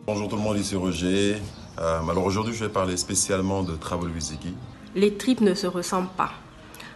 Bonjour tout le monde, ici Roger. Alors aujourd'hui, je vais parler spécialement de Travel with Ziggy. Les trips ne se ressemblent pas.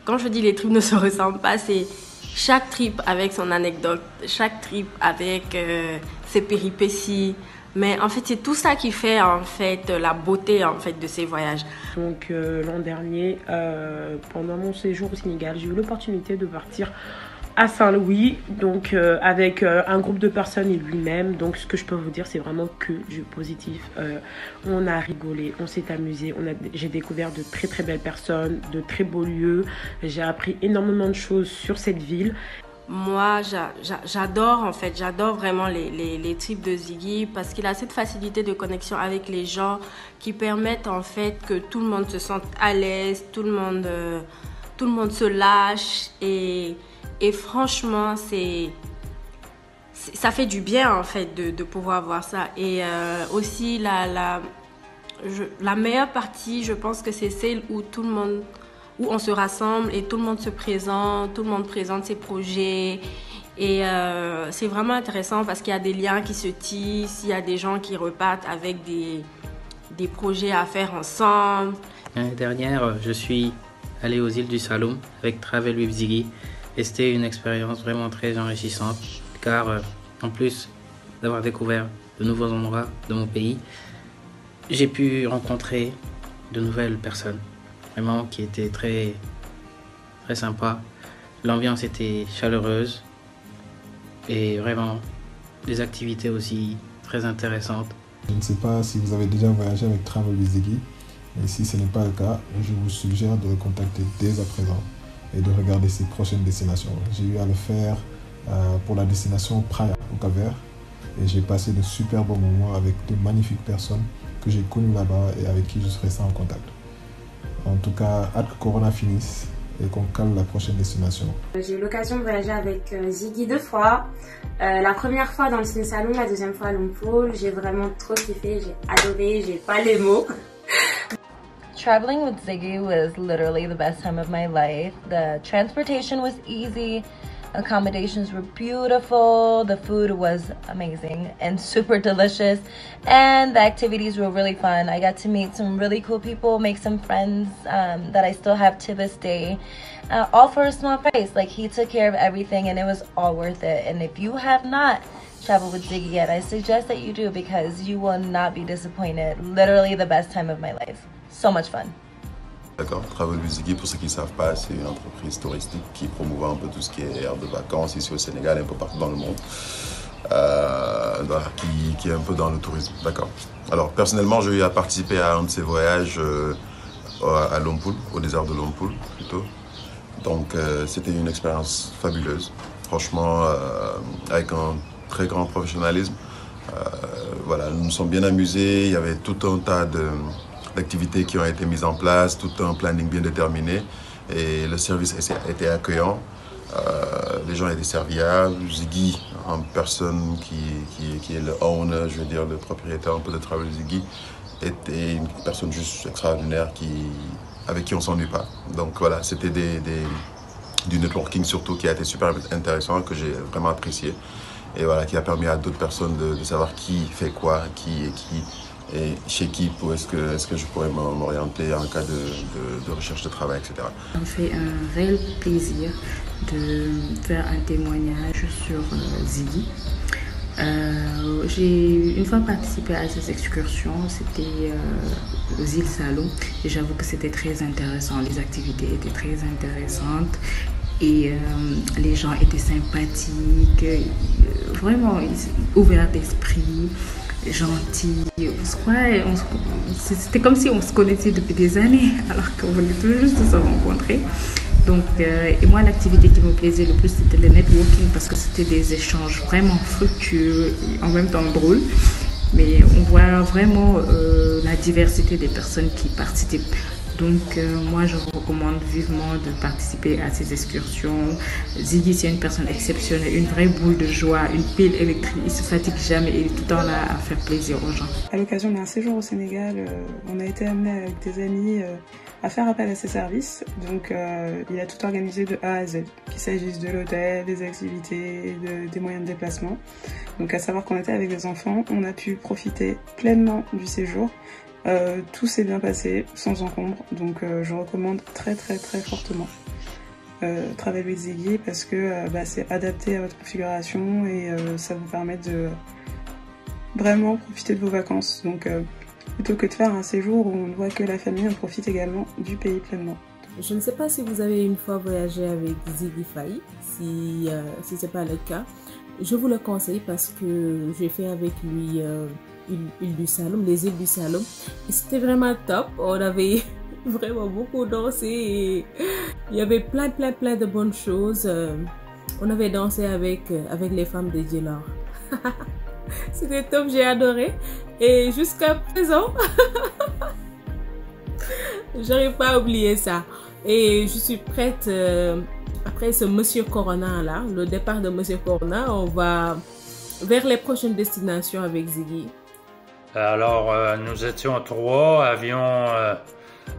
Quand je dis les trips ne se ressemblent pas, c'est chaque trip avec son anecdote, chaque trip avec ses péripéties. Mais en fait, c'est tout ça qui fait en fait la beauté en fait de ces voyages. Donc l'an dernier, pendant mon séjour au Sénégal, j'ai eu l'opportunité de partir à Saint-Louis, donc avec un groupe de personnes et lui-même. Donc ce que je peux vous dire, c'est vraiment que du positif. On a rigolé, on s'est amusé, j'ai découvert de très très belles personnes, de très beaux lieux. J'ai appris énormément de choses sur cette ville. Moi, j'adore en fait, j'adore vraiment les trips de Ziggy parce qu'il a cette facilité de connexion avec les gens qui permettent en fait que tout le monde se sente à l'aise, tout le monde se lâche et franchement, ça fait du bien en fait de pouvoir voir ça. Et aussi la meilleure partie, je pense que c'est celle où où on se rassemble et tout le monde se présente, tout le monde présente ses projets. Et c'est vraiment intéressant parce qu'il y a des liens qui se tissent, il y a des gens qui repartent avec des projets à faire ensemble. L'année dernière, je suis allé aux îles du Saloum avec Travel with Ziggy. Et c'était une expérience vraiment très enrichissante car en plus d'avoir découvert de nouveaux endroits de mon pays, j'ai pu rencontrer de nouvelles personnes vraiment qui étaient très, très sympas. L'ambiance était chaleureuse et vraiment des activités aussi très intéressantes. Je ne sais pas si vous avez déjà voyagé avec Travel with Ziggy, mais si ce n'est pas le cas, je vous suggère de le contacter dès à présent et de regarder ses prochaines destinations. J'ai eu à le faire pour la destination Praia au Cap-Vert et j'ai passé de super bons moments avec de magnifiques personnes que j'ai connues là-bas et avec qui je serai en contact. En tout cas, hâte que Corona finisse et qu'on cale la prochaine destination. J'ai eu l'occasion de voyager avec Ziggy 2 fois. La première fois dans le Salon, la deuxième fois à Lompoul. J'ai vraiment trop kiffé, j'ai adoré, j'ai pas les mots. Traveling with Ziggy was literally the best time of my life. The transportation was easy, accommodations were beautiful, the food was amazing and super delicious, and the activities were really fun. I got to meet some really cool people, make some friends that I still have to this day, all for a small price. Like, he took care of everything and it was all worth it. And if you have not traveled with Ziggy yet, I suggest that you do because you will not be disappointed. Literally the best time of my life. So much fun. D'accord, Travel with Ziggy, pour ceux qui ne savent pas, c'est une entreprise touristique qui promouvoit un peu tout ce qui est aire de vacances ici au Sénégal et un peu partout dans le monde, voilà, qui est un peu dans le tourisme. D'accord. Alors personnellement, j'ai eu à participer à un de ces voyages à Lompoul, au désert de Lompoul plutôt. Donc c'était une expérience fabuleuse, franchement, avec un très grand professionnalisme. Voilà, nous nous sommes bien amusés, il y avait tout un tas d'activités qui ont été mises en place, tout un planning bien déterminé et le service était accueillant. Les gens étaient serviables. Ziggy, en personne qui est le owner, je veux dire le propriétaire un peu de Travel Ziggy, était une personne juste extraordinaire avec qui on ne s'ennuie pas. Donc voilà, c'était du networking surtout qui a été super intéressant, que j'ai vraiment apprécié. Et voilà, qui a permis à d'autres personnes de savoir qui fait quoi, qui est qui. Et chez qui est-ce que je pourrais m'orienter en cas de recherche de travail, etc. Ça me fait un réel plaisir de faire un témoignage sur Ziggy. J'ai une fois participé à ces excursions, c'était aux îles Salom, et j'avoue que c'était très intéressant, les activités étaient très intéressantes. Et les gens étaient sympathiques, vraiment ouverts d'esprit, gentils. C'était comme si on se connaissait depuis des années, alors qu'on venait tout juste de se rencontrer. Donc, et moi, l'activité qui me plaisait le plus, c'était le networking, parce que c'était des échanges vraiment fructueux, en même temps drôles. Mais on voit vraiment la diversité des personnes qui participent. Donc moi je vous recommande vivement de participer à ces excursions. Ziggy c'est une personne exceptionnelle, une vraie boule de joie, une pile électrique, il se fatigue jamais et il est tout le temps là à faire plaisir aux gens. À l'occasion d'un séjour au Sénégal, on a été amené avec des amis à faire appel à ses services. Donc il a tout organisé de A à Z, qu'il s'agisse de l'hôtel, des activités, des moyens de déplacement. Donc à savoir qu'on était avec des enfants, on a pu profiter pleinement du séjour. Tout s'est bien passé, sans encombre, donc je recommande très fortement Travel with Ziggy parce que c'est adapté à votre configuration et ça vous permet de vraiment profiter de vos vacances. Donc plutôt que de faire un séjour où on ne voit que la famille, on profite également du pays pleinement. Je ne sais pas si vous avez une fois voyagé avec Ziggy Faye, si ce n'est pas le cas. Je vous le conseille parce que j'ai fait avec lui l'île du Saloum, les îles du Saloum. Et c'était vraiment top. On avait vraiment beaucoup dansé et il y avait plein de bonnes choses. On avait dansé avec les femmes de Djelor. C'était top, j'ai adoré. Et jusqu'à présent, j'arrive pas à oublier ça. Et je suis prête, après ce Monsieur Corona là, le départ de Monsieur Corona, on va vers les prochaines destinations avec Ziggy. Alors, nous étions 3, avions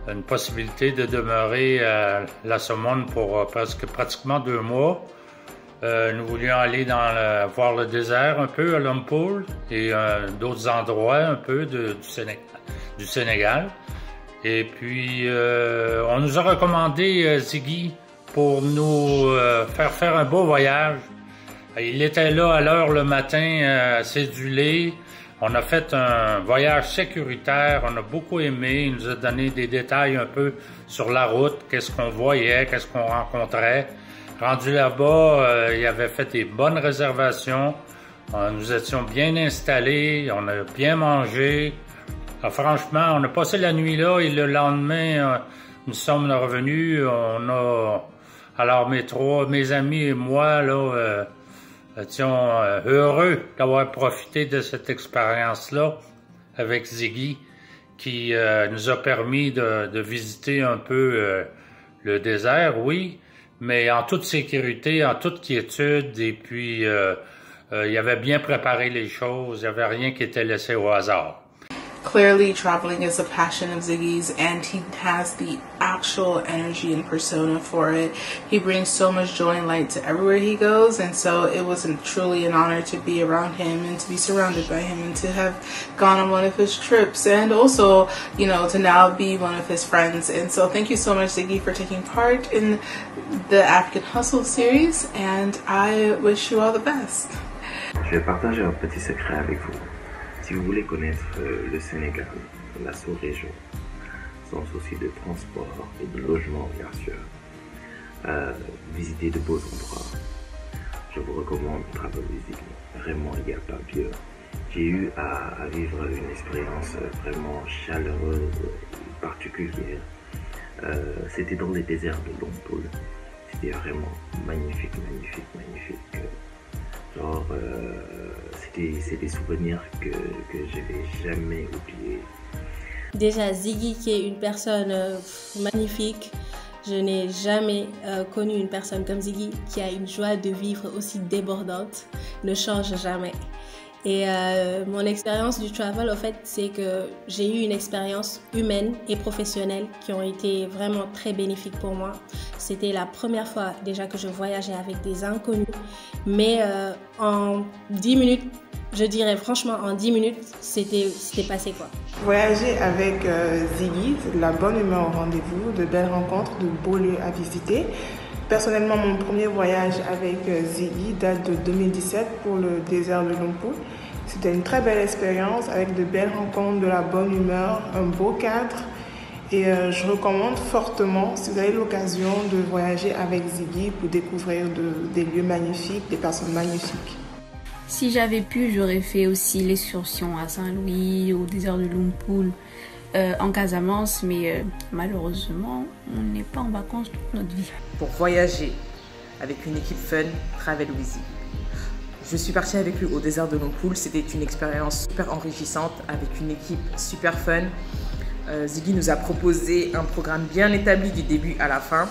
une possibilité de demeurer à La Somone pour pratiquement 2 mois. Nous voulions aller voir le désert un peu à Lompoul et d'autres endroits un peu du Sénégal. Et puis, on nous a recommandé Ziggy pour nous faire un beau voyage. Il était là à l'heure le matin, cédulé. On a fait un voyage sécuritaire, on a beaucoup aimé. Il nous a donné des détails un peu sur la route, qu'est-ce qu'on voyait, qu'est-ce qu'on rencontrait. Rendu là-bas, il avait fait des bonnes réservations. Nous étions bien installés, on a bien mangé. Franchement, on a passé la nuit là et le lendemain, nous sommes revenus. Alors mes amis et moi, là, étions heureux d'avoir profité de cette expérience-là avec Ziggy qui nous a permis de visiter un peu le désert, oui, mais en toute sécurité, en toute quiétude, et puis il avait bien préparé les choses, il n'y avait rien qui était laissé au hasard. Clearly, traveling is a passion of Ziggy's, and he has the actual energy and persona for it. He brings so much joy and light to everywhere he goes, and so it was truly an honor to be around him and to be surrounded by him and to have gone on one of his trips, and also, you know, to now be one of his friends. And so thank you so much, Ziggy, for taking part in the African Hustle series, and I wish you all the best. Je vais partager un petit secret avec vous. Si vous voulez connaître le Sénégal, la sous-région, sans souci de transport et de logement bien sûr, visiter de beaux endroits, je vous recommande Travel with Ziggy. Vraiment, il n'y a pas mieux. J'ai eu à vivre une expérience vraiment chaleureuse, particulière. C'était dans les déserts de Lompoul. C'était vraiment magnifique. Genre, c'est des souvenirs que je vais jamais oublier. Déjà, Ziggy qui est une personne magnifique. Je n'ai jamais connu une personne comme Ziggy qui a une joie de vivre aussi débordante, ne change jamais. Et mon expérience du travel, au fait, c'est que j'ai eu une expérience humaine et professionnelle qui ont été vraiment très bénéfiques pour moi. C'était la première fois déjà que je voyageais avec des inconnus, mais en 10 minutes, je dirais franchement en 10 minutes, c'était passé quoi. Voyager avec Ziggy, c'est de la bonne humeur au rendez-vous, de belles rencontres, de beaux lieux à visiter. Personnellement, mon premier voyage avec Ziggy date de 2017 pour le désert de Lompoul. C'était une très belle expérience avec de belles rencontres, de la bonne humeur, un beau cadre. Et je recommande fortement, si vous avez l'occasion de voyager avec Ziggy pour découvrir des lieux magnifiques, des personnes magnifiques. Si j'avais pu, j'aurais fait aussi l'excursion à Saint-Louis, au désert de Lompoul, en Casamance, mais malheureusement, on n'est pas en vacances toute notre vie. Pour voyager avec une équipe fun, Travel with Ziggy. Je suis partie avec lui au désert de Lompoul, c'était une expérience super enrichissante avec une équipe super fun. Ziggy nous a proposé un programme bien établi du début à la fin,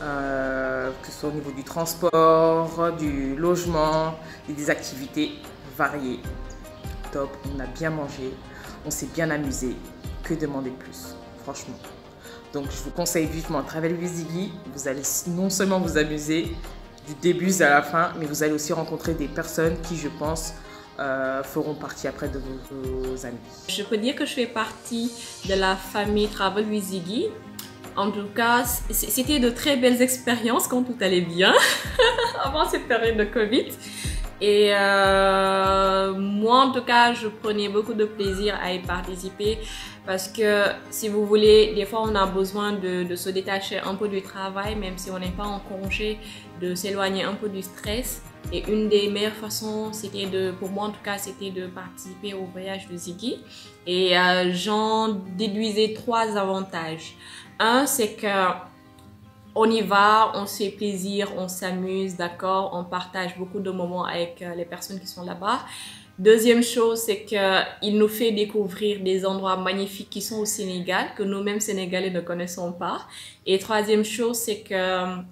que ce soit au niveau du transport, du logement et des activités variées. Top, on a bien mangé, on s'est bien amusé. Que demander de plus, franchement. Donc je vous conseille vivement Travel with Ziggy. Vous allez non seulement vous amuser du début à la fin, mais vous allez aussi rencontrer des personnes qui, je pense, feront partie après de vos amis. Je peux dire que je fais partie de la famille Travel with Ziggy. En tout cas, c'était de très belles expériences quand tout allait bien, avant cette période de Covid. Et moi, en tout cas, je prenais beaucoup de plaisir à y participer parce que, si vous voulez, des fois, on a besoin de se détacher un peu du travail, même si on n'est pas en congé, de s'éloigner un peu du stress. Et une des meilleures façons, pour moi en tout cas, c'était de participer au voyage de Ziggy. Et j'en déduisais 3 avantages. Un, c'est que on y va, on se fait plaisir, on s'amuse, d'accord, on partage beaucoup de moments avec les personnes qui sont là-bas. Deuxième chose, c'est qu'il nous fait découvrir des endroits magnifiques qui sont au Sénégal, que nous-mêmes Sénégalais ne connaissons pas. Et troisième chose, c'est que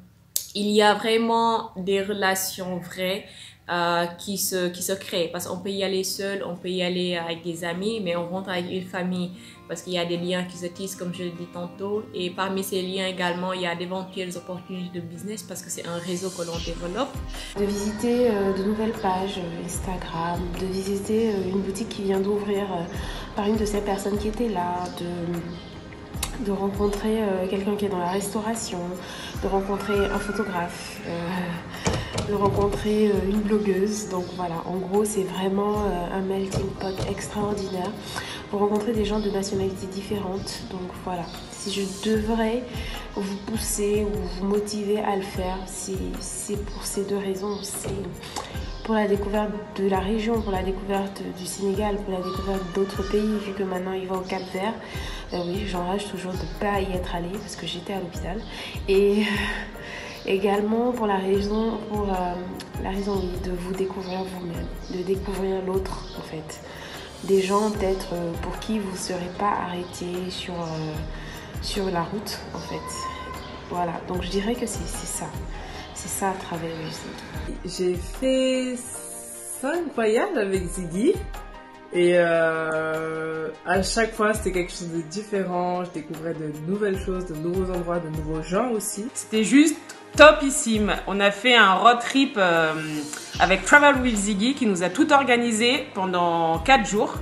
il y a vraiment des relations vraies qui se créent. Parce qu'on peut y aller seul, on peut y aller avec des amis, mais on rentre avec une famille parce qu'il y a des liens qui se tissent, comme je l'ai dit tantôt. Et parmi ces liens également, il y a d'éventuelles opportunités de business parce que c'est un réseau que l'on développe. De visiter de nouvelles pages Instagram, de visiter une boutique qui vient d'ouvrir par une de ces personnes qui étaient là, de rencontrer quelqu'un qui est dans la restauration, de rencontrer un photographe, de rencontrer une blogueuse. Donc voilà, en gros, c'est vraiment un melting pot extraordinaire pour rencontrer des gens de nationalités différentes. Donc voilà, si je devrais vous pousser ou vous motiver à le faire, c'est pour ces 2 raisons. C'est pour la découverte de la région, pour la découverte du Sénégal, pour la découverte d'autres pays, vu que maintenant il va au Cap-Vert. Oui, j'enrage toujours de ne pas y être allée parce que j'étais à l'hôpital. Et également pour la raison oui, de vous découvrir vous-même, de découvrir l'autre en fait. Des gens peut-être pour qui vous ne serez pas arrêté sur la route en fait. Voilà, donc je dirais que c'est ça. C'est ça, Travel with Ziggy. J'ai fait 5 voyages avec Ziggy. Et à chaque fois, c'était quelque chose de différent. Je découvrais de nouvelles choses, de nouveaux endroits, de nouveaux gens aussi. C'était juste topissime. On a fait un road trip avec Travel with Ziggy qui nous a tout organisé pendant 4 jours.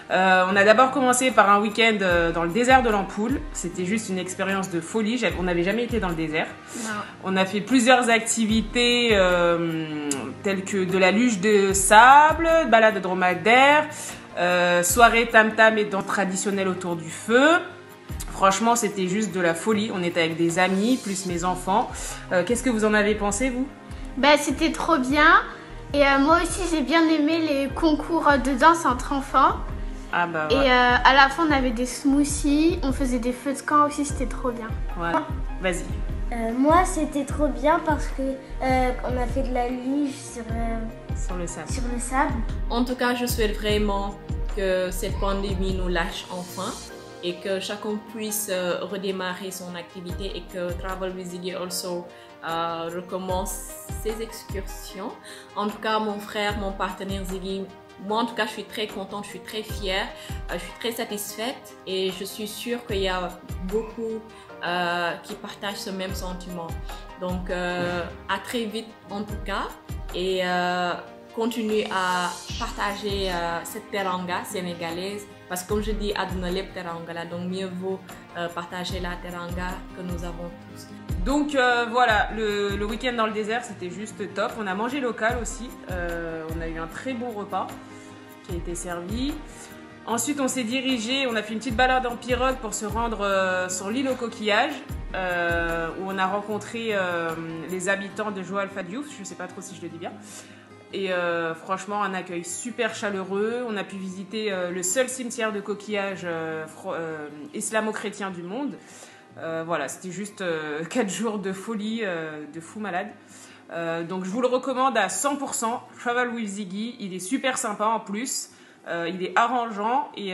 On a d'abord commencé par un week-end dans le désert de l'Ampoule. C'était juste une expérience de folie. On n'avait jamais été dans le désert. Non. On a fait plusieurs activités telles que de la luge de sable, balade de dromadaire, soirée tam-tam et danse traditionnelle autour du feu. Franchement, c'était juste de la folie. On était avec des amis, plus mes enfants. Qu'est-ce que vous en avez pensé, vous? Bah, c'était trop bien. Et moi aussi, j'ai bien aimé les concours de danse entre enfants. Ah bah ouais. Et à la fin, on avait des smoothies, on faisait des feux de camp aussi, c'était trop bien. Ouais, vas-y. Moi, c'était trop bien parce que on a fait de la luge sur le sable. En tout cas, je souhaite vraiment que cette pandémie nous lâche enfin et que chacun puisse redémarrer son activité et que Travel with Ziggy also recommence ses excursions. En tout cas, mon frère, mon partenaire Ziggy, moi en tout cas, je suis très contente, je suis très fière, je suis très satisfaite et je suis sûre qu'il y a beaucoup qui partagent ce même sentiment. Donc, à très vite en tout cas et continue à partager cette teranga sénégalaise parce que comme je dis, aduna lep teranga la, donc mieux vaut partager la teranga que nous avons tous. Donc voilà, le week-end dans le désert, c'était juste top. On a mangé local aussi. On a eu un très bon repas qui a été servi. Ensuite, on s'est dirigé, on a fait une petite balade en pirogue pour se rendre sur l'île aux coquillages, où on a rencontré les habitants de Joal Fadiouf. Je ne sais pas trop si je le dis bien. Et franchement, un accueil super chaleureux. On a pu visiter le seul cimetière de coquillages islamo-chrétien du monde. Voilà, c'était juste 4 jours de folie, de fou malade. Donc je vous le recommande à 100%. Travel with Ziggy, il est super sympa en plus. il est arrangeant et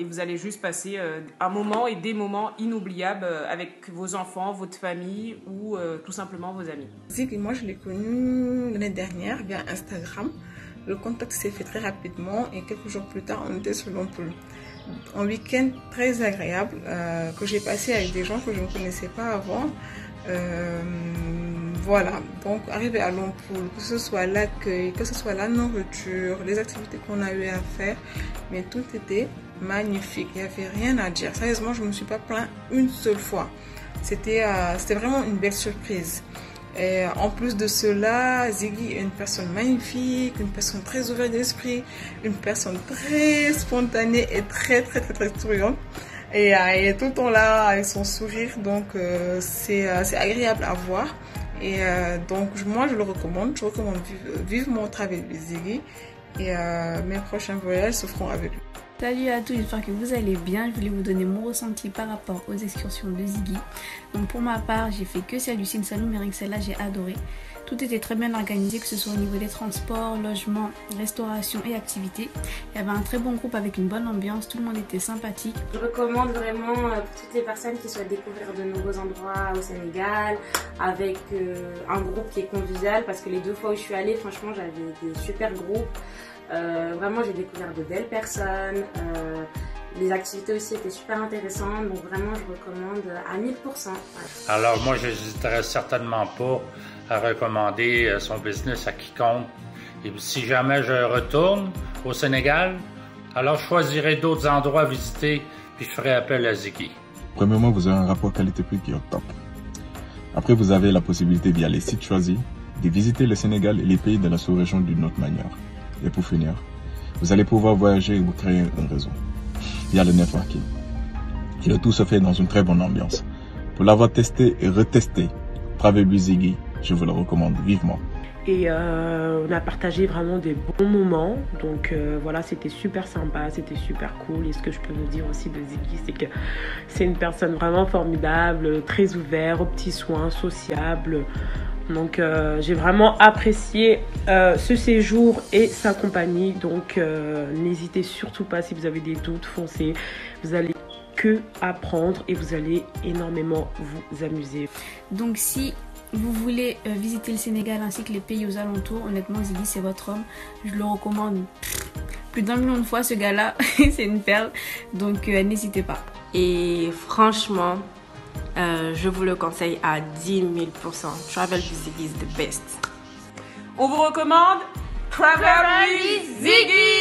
vous allez juste passer un moment et des moments inoubliables avec vos enfants, votre famille ou tout simplement vos amis. Ziggy, moi je l'ai connu l'année dernière via Instagram. Le contact s'est fait très rapidement et quelques jours plus tard, on était sur Lompoul. Un week-end très agréable que j'ai passé avec des gens que je ne connaissais pas avant. Voilà, donc arrivé à Lompoul, que ce soit l'accueil, que ce soit la nourriture, les activités qu'on a eu à faire, mais tout était magnifique, il n'y avait rien à dire. Sérieusement, je ne me suis pas plaint une seule fois. C'était vraiment une belle surprise. Et en plus de cela, Ziggy est une personne magnifique, une personne très ouverte d'esprit, une personne très spontanée et très souriante. Et il est tout le temps là avec son sourire, donc c'est agréable à voir. Et donc moi je le recommande, vivement travailler avec Ziggy et mes prochains voyages se feront avec lui. Salut à tous, j'espère que vous allez bien. Je voulais vous donner mon ressenti par rapport aux excursions de Ziggy. Donc pour ma part, j'ai fait que celle du Sin Saloum, mais avec celle-là j'ai adoré. Tout était très bien organisé, que ce soit au niveau des transports, logements, restauration et activités. Il y avait un très bon groupe avec une bonne ambiance, tout le monde était sympathique. Je recommande vraiment pour toutes les personnes qui souhaitent découvrir de nouveaux endroits au Sénégal, avec un groupe qui est convivial, parce que les 2 fois où je suis allée, franchement j'avais des super groupes. Vraiment j'ai découvert de belles personnes, les activités aussi étaient super intéressantes, donc vraiment je recommande à 1000%. Alors moi je n'hésiterais certainement pas à recommander son business à quiconque. Et si jamais je retourne au Sénégal, alors je choisirai d'autres endroits à visiter puis je ferai appel à Ziggy. Premièrement, vous avez un rapport qualité-prix qui est au top. Après, vous avez la possibilité via les sites choisis de visiter le Sénégal et les pays de la sous-région d'une autre manière. Et pour finir, vous allez pouvoir voyager et vous créer une réseau via le networking. Et le tout se fait dans une très bonne ambiance. Pour l'avoir testé et retesté, Travel with Ziggy, je vous le recommande vivement. Et on a partagé vraiment des bons moments, donc voilà, c'était super sympa, c'était super cool. Et ce que je peux vous dire aussi de Ziggy, c'est que c'est une personne vraiment formidable, très ouverte, aux petits soins, sociable. Donc j'ai vraiment apprécié ce séjour et sa compagnie, donc n'hésitez surtout pas, si vous avez des doutes, foncez, vous allez que apprendre et vous allez énormément vous amuser. Donc si vous voulez visiter le Sénégal ainsi que les pays aux alentours, honnêtement Ziggy c'est votre homme, je le recommande plus d'1 million de fois, ce gars-là, c'est une perle, donc n'hésitez pas. Et franchement, je vous le conseille à 10 000%. Travel with Ziggy is the best. On vous recommande Travel with Ziggy.